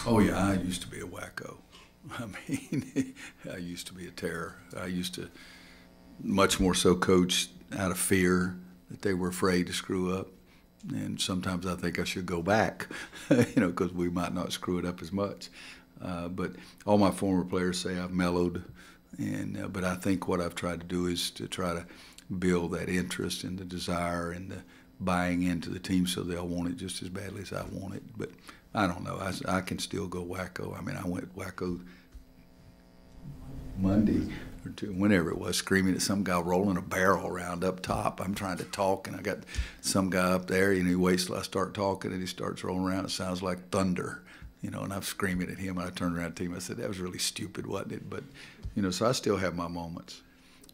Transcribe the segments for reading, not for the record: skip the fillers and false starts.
Oh yeah, I used to be a wacko. I mean, I used to be a terror. I used to much more so coach out of fear that they were afraid to screw up. And sometimes I think I should go back, because we might not screw it up as much. But all my former players say I've mellowed, and but I think what I've tried to do is to try to build that interest and the desire and the buying into the team so they'll want it just as badly as I want it. But I don't know. I can still go wacko. I mean, I went wacko Monday or two, whenever it was, screaming at some guy rolling a barrel around up top. I'm trying to talk, and I got some guy up there, he waits till I start talking, and he starts rolling around. It sounds like thunder, and I'm screaming at him, and I turned around to him. I said, that was really stupid, wasn't it? But, so I still have my moments.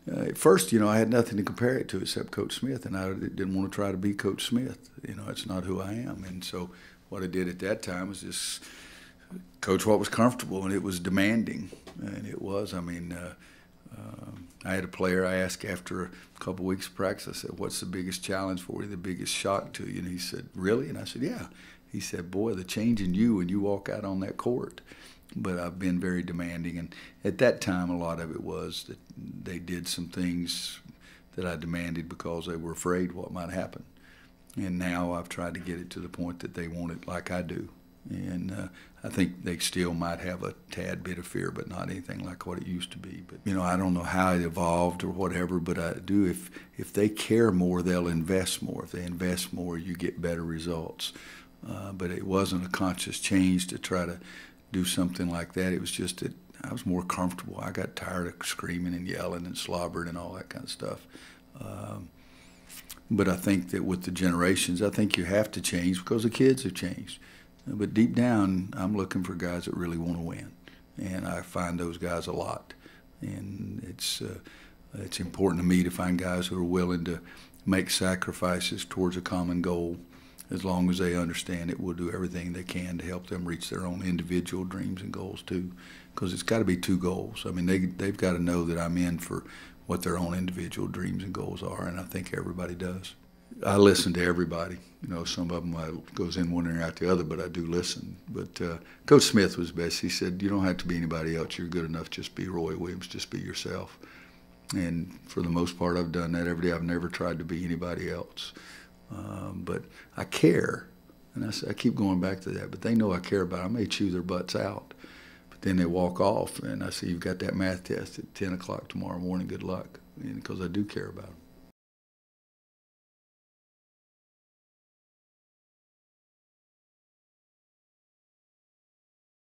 At first, I had nothing to compare it to except Coach Smith, and I didn't want to try to be Coach Smith. It's not who I am. And so what I did at that time was just coach what was comfortable, and it was demanding. And it was, I had a player I asked after a couple weeks of practice, I said, what's the biggest challenge for you, the biggest shock to you? And he said, really? And I said, yeah. He said, boy, the change in you when you walk out on that court. But I've been very demanding. And at that time, a lot of it was that they did some things that I demanded because they were afraid what might happen. And now I've tried to get it to the point that they want it like I do. And I think they still might have a tad bit of fear, but not anything like what it used to be. But, I don't know how it evolved or whatever, but I do. If they care more, they'll invest more. If they invest more, you get better results. But it wasn't a conscious change to try to do something like that. It was just that I was more comfortable. I got tired of screaming and yelling and slobbering and all that kind of stuff. But I think that with the generations, I think you have to change because the kids have changed. But deep down, I'm looking for guys that really want to win, and I find those guys a lot. And it's important to me to find guys who are willing to make sacrifices towards a common goal. As long as they understand it, we'll do everything they can to help them reach their own individual dreams and goals too. Because it's got to be two goals. I mean, they've got to know that I'm in for what their own individual dreams and goals are, and I think everybody does. I listen to everybody. Some of them goes in one ear out the other, but I do listen. But Coach Smith was best. He said, you don't have to be anybody else. You're good enough. Just be Roy Williams. Just be yourself. And for the most part, I've done that every day. I've never tried to be anybody else. But I care, and I keep going back to that. But they know I care about it. I may chew their butts out, but then they walk off, and I say, you've got that math test at 10 o'clock tomorrow morning. Good luck, because I do care about them.